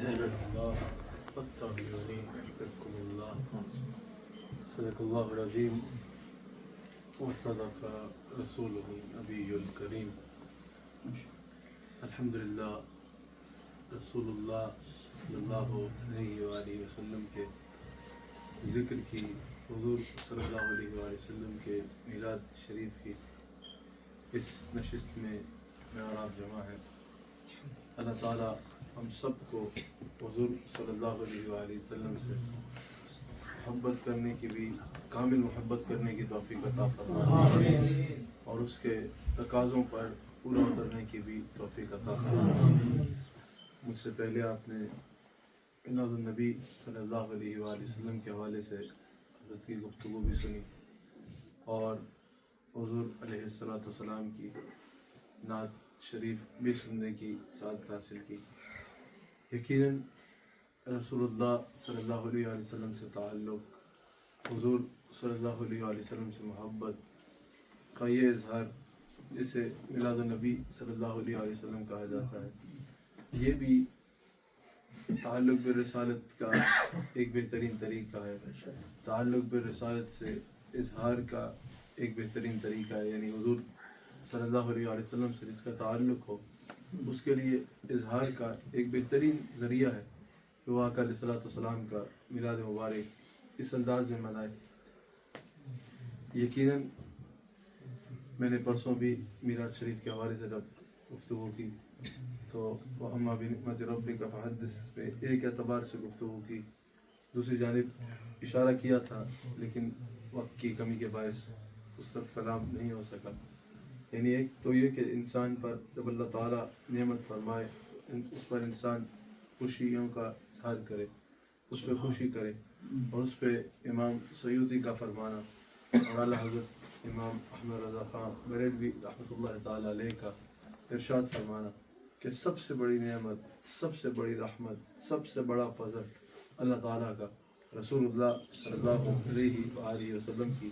الله فاتبعوني يحببكم الله صدق الله العظيم وصدق رسوله النبي الكريم الحمد للہ رسول اللہ صلی اللہ علیہ وآلہ وسلم کے ذکر کی، حضور صلی اللہ علیہ وآلہ وسلم کے میلاد شریف کی اس نشست میں اور آپ جمع ہیں۔ اللہ تعالیٰ ہم سب کو حضور صلی اللہ علیہ وآلہ وسلم سے محبت کرنے کی بھی، کامل محبت کرنے کی توفیق عطا فرمائے اور اس کے تقاضوں پر پورا اترنے کی بھی توفیق عطا فرمائے۔ مجھ سے پہلے آپ نے میلاد النبی صلی اللہ علیہ وآلہ وسلم کے حوالے سے حضرت کی گفتگو بھی سنی اور حضور علیہ السلام کی نعت شریف بھی سننے کی سعادت حاصل کی۔ یقیناً رسول اللہ صلی اللہ علیہ وآلہ وسلم سے تعلق، حضور صلی اللہ علیہ وآلہ وسلم سے محبت کا یہ اظہار جسے میلاد النبی صلی اللہ علیہ وآلہ وسلم کہا جاتا ہے، یہ بھی تعلق بالرسالت کا ایک بہترین طریقہ ہے۔ تعلق بالرسالت سے اظہار کا ایک بہترین طریقہ ہے، یعنی حضور صلی اللہ علیہ وآلہ وسلم سے جس کا تعلق ہو اس کے لیے اظہار کا ایک بہترین ذریعہ ہے کہ وہ آقا علیہ السلام کا میلاد مبارک اس انداز میں منائے۔ یقیناً میں نے پرسوں بھی میلاد شریف کے حوالے سے جب گفتگو کی تو وَأَمَّا بِنِعْمَةِ رَبِّكَ فَحَدِّثْ پہ ایک اعتبار سے گفتگو کی، دوسری جانب اشارہ کیا تھا لیکن وقت کی کمی کے باعث اس طرف کلام نہیں ہو سکا۔ یعنی ایک تو یہ کہ انسان پر جب اللہ تعالیٰ نعمت فرمائے اس پر انسان خوشیوں کا اظہار کرے، اس پہ خوشی کرے، اور اس پہ امام سیوطی کا فرمانا اور اعلیٰ حضرت امام احمد رضا خان بریلوی رحمۃ اللہ تعالیٰ علیہ کا ارشاد فرمانا کہ سب سے بڑی نعمت، سب سے بڑی رحمت، سب سے بڑا فضل اللہ تعالیٰ کا رسول اللہ صلی اللہ علیہ وآلہ وسلم کی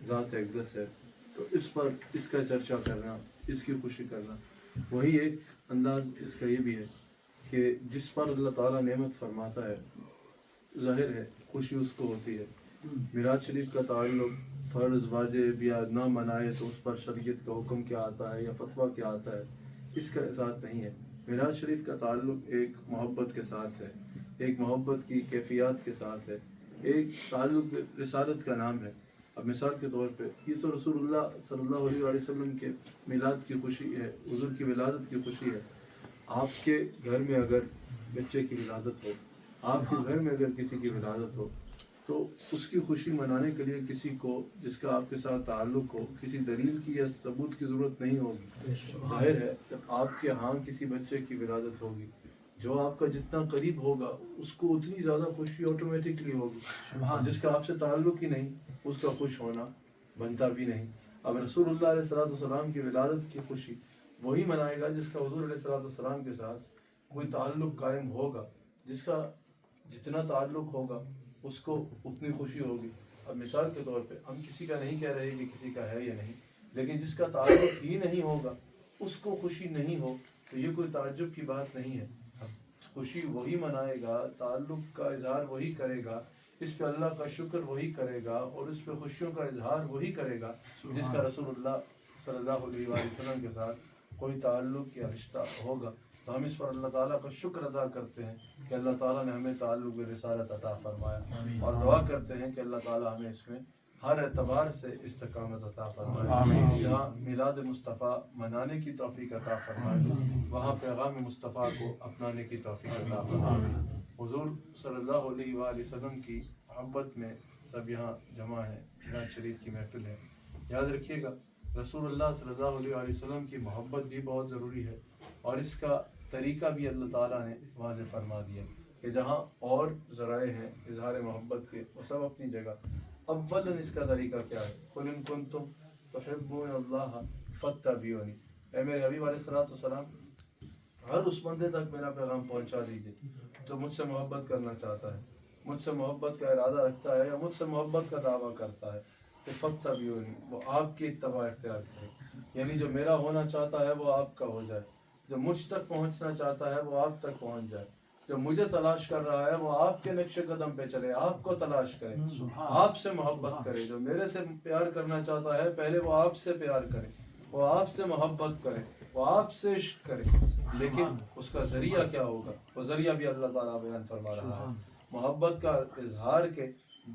ذات اقدس ہے۔ تو اس پر اس کا چرچہ کرنا، اس کی خوشی کرنا، وہی ایک انداز اس کا یہ بھی ہے کہ جس پر اللہ تعالیٰ نعمت فرماتا ہے ظاہر ہے خوشی اس کو ہوتی ہے۔ میلاد شریف کا تعلق فرض، واجب یا نہ منائے تو اس پر شریعت کا حکم کیا آتا ہے یا فتویٰ کیا آتا ہے، اس کا ساتھ نہیں ہے۔ میلاد شریف کا تعلق ایک محبت کے ساتھ ہے، ایک محبت کی کیفیات کے ساتھ ہے، ایک تعلق رسالت کا نام ہے۔ اب مثال کے طور پہ یہ تو رسول اللہ صلی اللہ علیہ وآلہ وسلم کے میلاد کی خوشی ہے، حضور کی ولادت کی خوشی ہے۔ آپ کے گھر میں اگر بچے کی ولادت ہو، آپ کے گھر میں اگر کسی کی ولادت ہو تو اس کی خوشی منانے کے لیے کسی کو جس کا آپ کے ساتھ تعلق ہو کسی دلیل کی یا ثبوت کی ضرورت نہیں ہوگی۔ ظاہر ہے جب آپ کے ہاں کسی بچے کی ولادت ہوگی، جو آپ کا جتنا قریب ہوگا اس کو اتنی زیادہ خوشی آٹومیٹکلی ہوگی، جس کا آپ سے تعلق ہی نہیں اس کا خوش ہونا بنتا بھی نہیں۔ اب رسول اللہ علیہ السلام کی ولادت کی خوشی وہی منائے گا جس کا حضور علیہ السلام کے ساتھ کوئی تعلق قائم ہوگا، جس کا جتنا تعلق ہوگا اس کو اتنی خوشی ہوگی۔ اب مثال کے طور پہ ہم کسی کا نہیں کہہ رہے کہ کسی کا ہے یا نہیں، لیکن جس کا تعلق ہی نہیں ہوگا اس کو خوشی نہیں ہو تو یہ کوئی تعجب کی بات نہیں ہے۔ خوشی وہی منائے گا، تعلق کا اظہار وہی کرے گا، اس پہ اللہ کا شکر وہی کرے گا اور اس پہ خوشیوں کا اظہار وہی کرے گا جس کا رسول اللہ صلی اللہ علیہ وآلہ وسلم کے ساتھ کوئی تعلق یا رشتہ ہوگا۔ تو ہم اس پر اللہ تعالیٰ کا شکر ادا کرتے ہیں کہ اللہ تعالیٰ نے ہمیں تعلق برسالت عطا فرمایا، اور دعا کرتے ہیں کہ اللہ تعالیٰ ہمیں اس میں ہر اعتبار سے استقامت عطا فرمائے۔ جہاں میلاد مصطفیٰ منانے کی توفیق عطا فرمائے، وہاں پیغام مصطفیٰ کو اپنانے کی توفیق عطا فرمائے۔ حضور صلی اللہ علیہ وآلہ وسلم کی محبت میں سب یہاں جمع ہیں، میلاد شریف کی محفل ہے۔ یاد رکھیے گا رسول اللہ صلی اللہ علیہ وآلہ وسلم کی محبت بھی بہت ضروری ہے، اور اس کا طریقہ بھی اللہ تعالیٰ نے واضح فرما دیا کہ جہاں اور ذرائع ہیں اظہار محبت کے وہ سب اپنی جگہ، اولاً اس کا طریقہ کیا ہے؟ قُلْ إِن كُنتُمْ تُحِبُّونَ اللَّهَ فَاتَّبِعُونِی، اے میرے حبیب علیہ السلام ہر اس بندے تک میرا پیغام پہنچا دیجیے جو مجھ سے محبت کرنا چاہتا ہے، مجھ سے محبت کا ارادہ رکھتا ہے یا مجھ سے محبت کا دعویٰ کرتا ہے کہ فَاتَّبِعُونِی، وہ آپ کی اتباع اختیار کرے، یعنی جو میرا ہونا چاہتا ہے وہ آپ کا ہو جائے، جو مجھ تک پہنچنا چاہتا ہے وہ آپ تک پہنچ جائے۔ جو مجھے تلاش کر رہا ہے وہ آپ کے نقش قدم پہ چلے، آپ کو تلاش کرے، آپ سے محبت کرے۔ جو میرے سے پیار کرنا چاہتا ہے پہلے وہ آپ سے پیار کرے، وہ آپ سے محبت کرے، وہ آپ سے عشق کرے، لیکن اس کا ذریعہ کیا ہوگا؟ وہ ذریعہ بھی اللہ تعالیٰ بیان فرما رہا ہے۔ محبت کا اظہار کے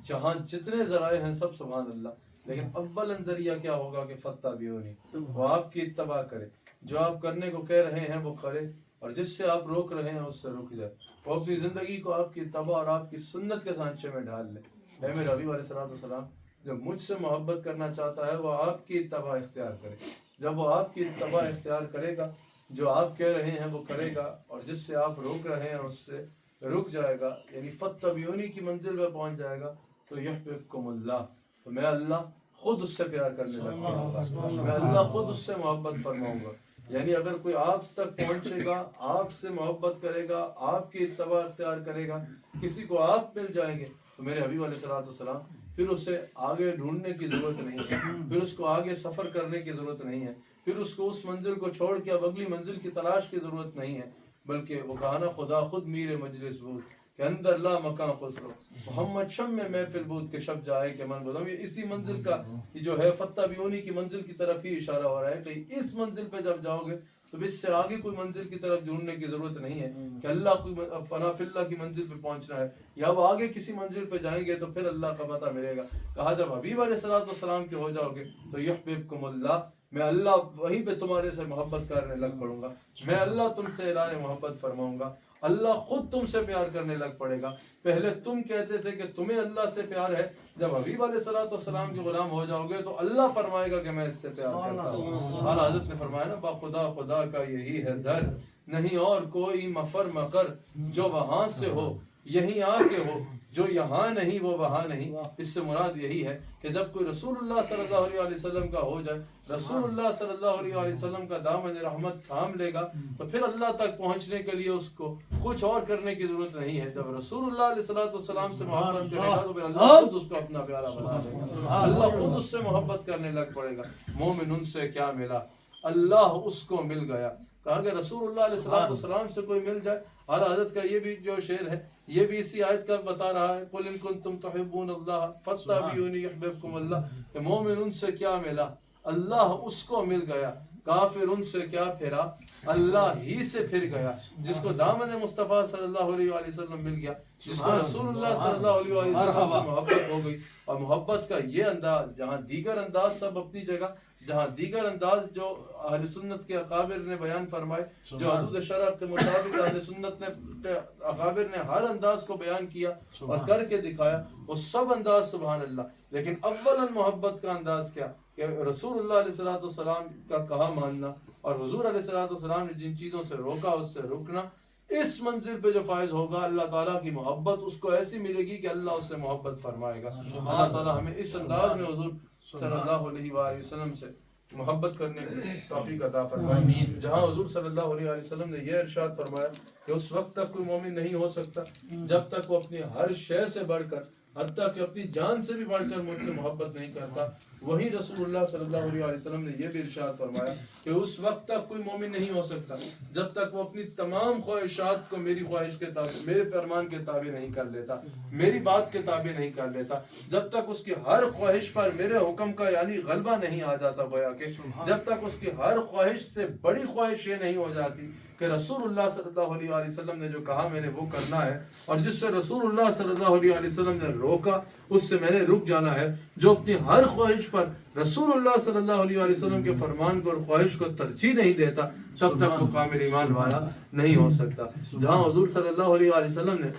جہاں جتنے ذرائع ہیں سب سبحان اللہ، لیکن اول ذریعہ کیا ہوگا کہ فتح بھی ہونی، وہ آپ کی اتباع کرے، جو آپ کرنے کو کہہ رہے ہیں وہ کرے، اور جس سے آپ روک رہے ہیں اس سے رک جائے، وہ اپنی زندگی کو آپ کی اتباع اور آپ کی سنت کے سانچے میں ڈال لے۔ اے میرے حبیب علیہ السلام، جو مجھ سے محبت کرنا چاہتا ہے وہ آپ کی اتباع اختیار کرے۔ جب وہ آپ کی اتباع اختیار کرے گا، جو آپ کہہ رہے ہیں وہ کرے گا، اور جس سے آپ روک رہے ہیں اس سے رک جائے گا، یعنی فتح بیونی کی منزل پہ پہنچ جائے گا، تو یحببکم اللہ، تو میں اللہ خود اس سے پیار کرنے لگ جاؤں گا، میں اللہ خود اس سے محبت فرماؤں گا۔ یعنی اگر کوئی آپ تک پہنچے گا، آپ سے محبت کرے گا، آپ کی اتباع اختیار کرے گا، کسی کو آپ مل جائیں گے، تو میرے حبیب علیہ السلام پھر اسے آگے ڈھونڈنے کی ضرورت نہیں ہے، پھر اس کو آگے سفر کرنے کی ضرورت نہیں ہے، پھر اس کو اس منزل کو چھوڑ کے اب اگلی منزل کی تلاش کی ضرورت نہیں ہے، بلکہ وہ کہا نا خدا خود میر مجلس بود کہ اندر لا مکان خسرو، محمد شم میں محفل بود کہ شب جائے کہ من بدم۔ یہ اسی منزل کا یہ جو ہے فتح بیونی کی منزل کی طرف ہی اشارہ ہو رہا ہے کہ اس منزل پہ جب جاؤ گے تو اس سے آگے کوئی منزل کی طرف ڈھونڈنے کی ضرورت نہیں ہے کہ اللہ کوئی فنا فی اللہ کی منزل پہ پہنچنا ہے، یا وہ آگے کسی منزل پہ جائیں گے تو پھر اللہ کا پتہ ملے گا۔ کہا جب حبیب علیہ السلام کے ہو جاؤ گے تو یحببکم اللہ، میں اللہ وہیں پہ تمہارے سے محبت کرنے لگ پڑوں گا، میں اللہ تم سے اعلان محبت فرماؤں گا، اللہ خود تم سے پیار کرنے لگ پڑے گا۔ پہلے تم کہتے تھے کہ تمہیں اللہ سے پیار ہے، جب حبیب علیہ السلام کے غلام ہو جاؤ گے تو اللہ فرمائے گا کہ میں اس سے پیار کرتا ہوں۔ اعلیٰ حضرت نے فرمایا نا با خدا خدا کا یہی ہے در، نہیں اور کوئی مفر مقر، جو وہاں سے ہو یہیں آ کے ہو، جو یہاں نہیں وہ وہاں نہیں۔ اس سے مراد یہی ہے کہ جب کوئی رسول اللہ صلی اللہ علیہ وسلم کا ہو جائے، رسول اللہ صلی اللہ علیہ وسلم کا دامن رحمت تھام لے گا، تو پھر اللہ تک پہنچنے کے لیے اس کو کچھ اور کرنے کی ضرورت نہیں ہے۔ جب رسول اللہ علیہ السلام سے محبت کرے گا تو پھر اللہ خود اس کو اپنا پیارا بنا لے گا، اللہ خود اس سے محبت کرنے لگ پڑے گا۔ مومن ان سے کیا ملا، اللہ اس کو مل گیا۔ کہا کہ رسول اللہ علیہ السلام سے کوئی مل جائے۔ اعلیٰ حضرت کا یہ بھی جو شعر ہے یہ بھی اسی آیت کا بتا رہا ہے، قل ان کنتم تحبون اللہ فاتبعونی یحببکم اللہ، کہ مومن ان سے کیا ملا، اللہ اس کو مل گیا۔ کافر ان سے کیا پھرا، اللہ ہی سے پھر گیا۔ جس کو دامن مصطفیٰ صلی اللہ علیہ وسلم مل گیا، جس کو رسول اللہ صلی اللہ علیہ وسلم سے محبت ہو گئی، اور محبت کا یہ انداز، جہاں دیگر انداز سب اپنی جگہ، جہاں دیگر انداز جو اہل سنت کے اکابر نے بیان فرمائے، جو حدود شرع کے مطابق اہل سنت نے اکابر نے ہر انداز کو بیان کیا اور کر کے دکھایا، وہ سب انداز سبحان اللہ۔ لیکن اولا محبت کا انداز کیا کہ رسول اللہ علیہ السلام کا کہا ماننا، اور حضور علیہ السلام نے جن چیزوں سے روکا اس سے رکنا۔ اس منزل پہ جو فائز ہوگا اللہ تعالیٰ کی محبت اس کو ایسی ملے گی کہ اللہ اس سے محبت فرمائے گا۔ اللہ تعالیٰ ہمیں اس انداز میں حضور صلی اللہ علیہ وآلہ وسلم سے محبت کرنے کی توفیق عطا فرمائے، جہاں حضور صلی اللہ علیہ وآلہ وسلم نے یہ ارشاد فرمایا کہ اس وقت تک کوئی مومن نہیں ہو سکتا جب تک وہ اپنی ہر شے سے بڑھ کر، حتیٰ کہ اپنی جان سے بھی بڑھ کر مجھ سے محبت نہیں کرتا۔ وہی رسول اللہ صلی اللہ علیہ وسلم نے یہ بھی ارشاد فرمایا کہ اس وقت تک کوئی مومن نہیں ہو سکتا جب تک وہ اپنی تمام خواہشات کو میری خواہش کے تابع، میرے فرمان کے تابع نہیں کر لیتا، میری بات کے تابع نہیں کر لیتا، جب تک اس کی ہر خواہش پر میرے حکم کا یعنی غلبہ نہیں آ جاتا، گویا کہ جب تک اس کی ہر خواہش سے بڑی خواہش یہ نہیں ہو جاتی کہ رسول اللہ صلی اللہ علیہ وسلم نے جو کہا میں نے وہ کرنا ہے، اور جس سے رسول اللہ صلی اللہ علیہ وسلم نے روکا اس سے میں نے رک جانا ہے، جو اپنی ہر خواہش پر رسول اللہ صلی اللہ علیہ وسلم کے فرمان کو اور خواہش کو ترجیح نہیں دیتا، تب تک وہ کامل ایمان والا نہیں ہو سکتا۔ جہاں حضور صلی اللہ علیہ وسلم نے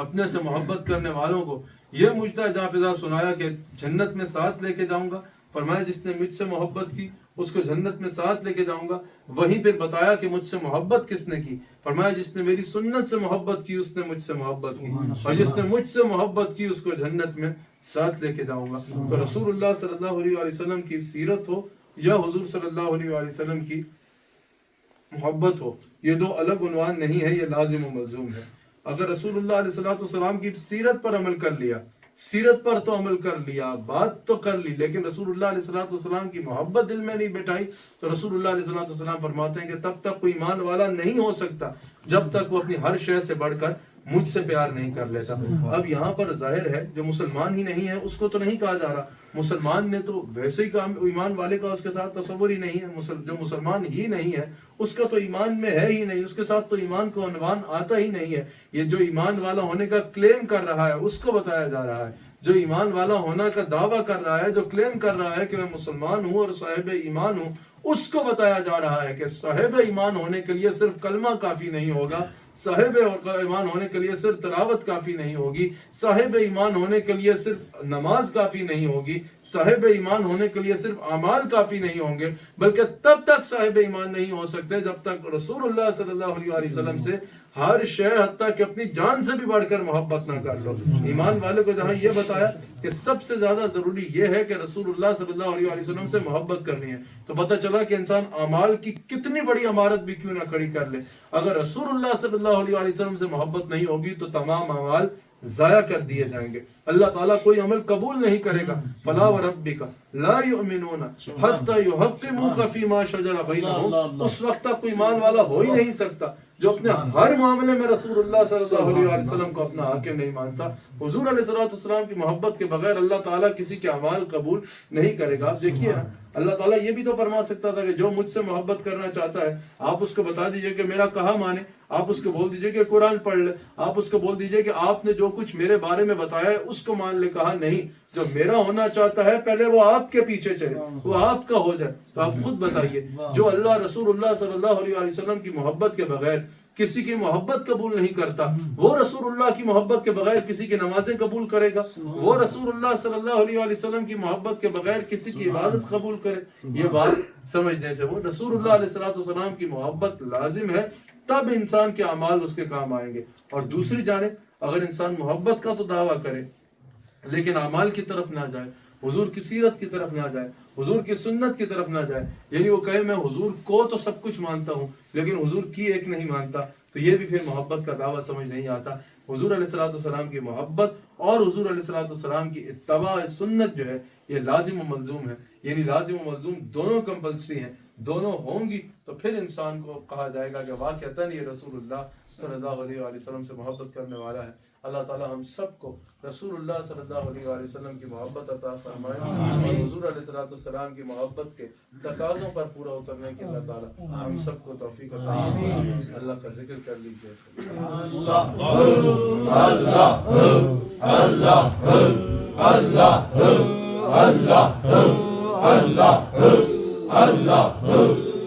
اپنے سے محبت کرنے والوں کو یہ مجدہ جافزہ سنایا کہ جنت میں ساتھ لے کے جاؤں گا، فرمایا جس نے مجھ سے محبت کی اس کو جنت میں ساتھ لے کے جاؤں گا۔ وہیں پھر بتایا کہ مجھ سے محبت کس نے کی، فرمایا جس نے میری سنت سے محبت کی اس نے مجھ سے محبت کی، اور جس نے مجھ سے محبت کی اس کو جنت میں ساتھ لے کے جاؤں گا۔ تو رسول اللہ صلی اللہ علیہ وسلم کی سیرت ہو یا حضور صلی اللہ علیہ وسلم کی محبت ہو، یہ دو الگ عنوان نہیں ہے، یہ لازم و ملزوم ہے۔ اگر رسول اللہ علیہ السلام کی سیرت پر عمل کر لیا سیرت پر تو عمل کر لیا، بات تو کر لی، لیکن رسول اللہ علیہ السلام کی محبت دل میں نہیں بٹھائی، تو رسول اللہ علیہ السلام فرماتے ہیں کہ تب تک کوئی ایمان والا نہیں ہو سکتا جب تک وہ اپنی ہر شے سے بڑھ کر مجھ سے پیار نہیں کر لیتا۔ اب یہاں پر ظاہر ہے جو مسلمان ہی نہیں ہے اس کو تو نہیں کہا جا رہا، مسلمان نے تو ویسے ہی کام، ایمان والے کا اس کے ساتھ تصور ہی نہیں ہے، جو مسلمان ہی نہیں ہے اس کا تو ایمان میں ہے ہی نہیں، اس کے ساتھ تو ایمان کو عنوان آتا ہی نہیں ہے۔ یہ جو ایمان والا ہونے کا کلیم کر رہا ہے اس کو بتایا جا رہا ہے، جو ایمان والا ہونا کا دعویٰ کر رہا ہے، جو کلیم کر رہا ہے کہ میں مسلمان ہوں اور صاحب ایمان ہوں، اس کو بتایا جا رہا ہے کہ صاحب ایمان ہونے کے لیے صرف کلمہ کافی نہیں ہوگا، صاحب ایمان ہونے کے لیے صرف تلاوت کافی نہیں ہوگی، صاحب ایمان ہونے کے لیے صرف نماز کافی نہیں ہوگی، صاحب ایمان ہونے کے لیے صرف اعمال کافی نہیں ہوں گے، بلکہ تب تک صاحب ایمان نہیں ہو سکتے جب تک رسول اللہ صلی اللہ علیہ وسلم سے ہر شے حتیٰ کہ اپنی جان سے بھی بڑھ کر محبت نہ کر لو۔ ایمان والے کو جہاں یہ بتایا کہ سب سے زیادہ ضروری یہ ہے کہ رسول اللہ صلی اللہ علیہ وسلم سے محبت کرنی ہے، تو پتہ چلا کہ انسان اعمال کی کتنی بڑی عمارت بھی کیوں نہ کھڑی کر لے، اگر رسول اللہ صلی اللہ علیہ وسلم سے محبت نہیں ہوگی تو تمام اعمال ضائع کر دیے جائیں گے، اللہ تعالیٰ کوئی عمل قبول نہیں کرے گا۔ فَلَا وَرَبِّكَ لَا يُؤْمِنُونَ حَتَّى يُحَكِّمُوكَ فِي مَا شَجَرَ بَيْنَهُمْ، اس وقت تک کوئی ایمان والا ہو ہی نہیں سکتا جو اپنے ہر معاملے میں رسول اللہ صلی اللہ علیہ وسلم کو اپنا حاکم نہیں مانتا۔ حضور علیہ السلام کی محبت کے بغیر اللہ تعالیٰ کسی کے اعمال قبول نہیں کرے گا۔ آپ دیکھیے نا، اللہ تعالیٰ یہ بھی تو فرما سکتا تھا کہ جو مجھ سے محبت کرنا چاہتا ہے آپ اس کو بتا دیجئے کہ میرا کہا مانے، آپ اس کو بول دیجئے کہ قرآن پڑھ لے، آپ اس کو بول دیجئے کہ آپ نے جو کچھ میرے بارے میں بتایا ہے اس کو مان لے۔ کہا نہیں، جو میرا ہونا چاہتا ہے پہلے وہ آپ کے پیچھے چلے، وہ آپ کا ہو جائے۔ تو آپ خود بتائیے، جو اللہ رسول اللہ صلی اللہ علیہ وسلم کی محبت کے بغیر کسی کی محبت قبول نہیں کرتا، وہ رسول اللہ کی محبت کے بغیر کسی کی نمازیں قبول کرے گا؟ وہ رسول اللہ صلی اللہ علیہ وسلم کی محبت کے بغیر کسی کی عبادت قبول کرے؟ یہ بات سمجھنے سے وہ رسول اللہ علیہ السلام کی محبت لازم ہے، تب انسان کے اعمال اس کے کام آئیں گے۔ اور دوسری جانب اگر انسان محبت کا تو دعویٰ کرے لیکن اعمال کی طرف نہ جائے، حضور کی سیرت کی طرف نہ جائے، حضور کی سنت کی طرف نہ جائے، یعنی وہ کہے میں حضور کو تو سب کچھ مانتا ہوں لیکن حضور کی ایک نہیں مانتا، تو یہ بھی پھر محبت کا دعویٰ سمجھ نہیں آتا۔ حضور علیہ السلام کی محبت اور حضور علیہ السلام کی اتباع سنت جو ہے یہ لازم و ملزوم ہے، یعنی لازم و ملزوم دونوں کمپلسری ہیں، دونوں ہوں گی تو پھر انسان کو کہا جائے گا کہ واقعتاً یہ رسول اللہ صلی اللہ علیہ وسلم سے محبت کرنے والا ہے۔ اللہ تعالیٰ ہم سب کو رسول اللہ صلی اللہ علیہ وسلم کی محبت عطا فرمائے اور حضور علیہ السلام کی محبت کے تقاضوں پر پورا اترنے کے اللہ تعالیٰ ہم سب کو توفیق عطا فرمائے۔ اللہ کا ذکر کر لیجیے۔ اللہ اللہ اللہ اللہ اللہ اللہ اللہ اللہ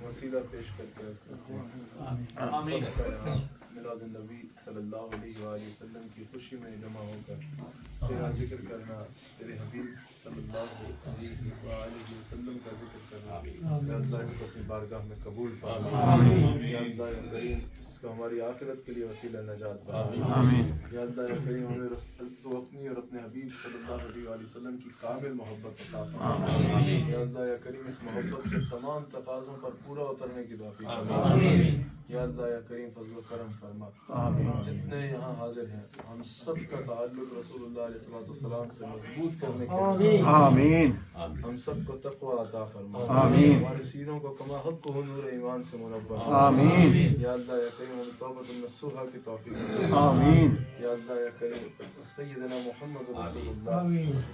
وسیلہ پیش کر کے عرض کرتے ہیں ہم سب کا یہاں میلاد النبی صلی اللہ علیہ وآلہ وسلم کی خوشی میں جمع ہو کر تیرا ذکر کرنا، تیرے حبیب صلی اللہ علیہ وآلہ وسلم کا ذکر کرنا، یا اللہ اس کو اپنی بارگاہ میں قبول فرما، یا اللہ یا کریم اس کو ہماری آخرت کے لیے وسیلہ نجات بنا، یا اللہ یا کریم ہمیں تو اپنی اور اپنے حبیب صلی اللہ علیہ وآلہ وسلم کی کامل محبت عطا فرما، یا اللہ یا کریم اس محبت کے تمام تقاضوں پر پورا اترنے کی توفیق فرما، یا اللہ یا کریم فضل و کرم فرما، جتنے یہاں حاضر ہیں ہم سب کا تعلق رسول اللہ علیہ السلام سے مضبوط کرنے کے لیے آمین، ہم سب کو تقوی عطا فرما، آمین، ہمارے سینوں کو کما حق کو نور ایمان سے منور، آمین، یا اللہ یا کریم ہمیں توبۃ النصوحہ کی توفیق، آمین، یا اللہ یا کریم سیدنا محمد رسول اللہ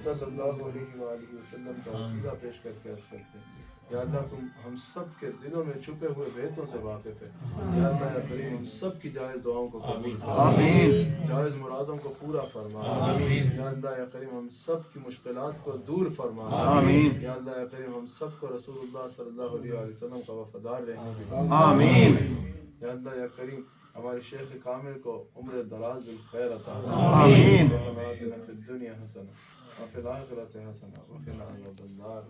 صلی اللہ علیہ وآلہ وسلم کا وسیلہ پیش کر کے عرض کرتے ہیں، یا اللہ تم ہم سب کے دلوں میں چھپے ہوئے بھیتوں سے واقف ہے، یا اللہ یا کریم ہم سب کی جائز دعاؤں کو قبول فرما، جائز مرادوں کو پورا فرما، یا اللہ یا کریم ہم سب کی مشکلات کو دور فرما، یا اللہ یا کریم ہم سب کو رسول اللہ صلی اللہ علیہ وسلم کا وفادار رہنے کی توفیق، یا اللہ یا کریم ہمارے شیخ کامل کو عمر دراز بالخیر عطا فرما، ربنا آتنا فی الدنیا حسنہ وفی الآخرۃ حسنہ وقنا عذاب النار.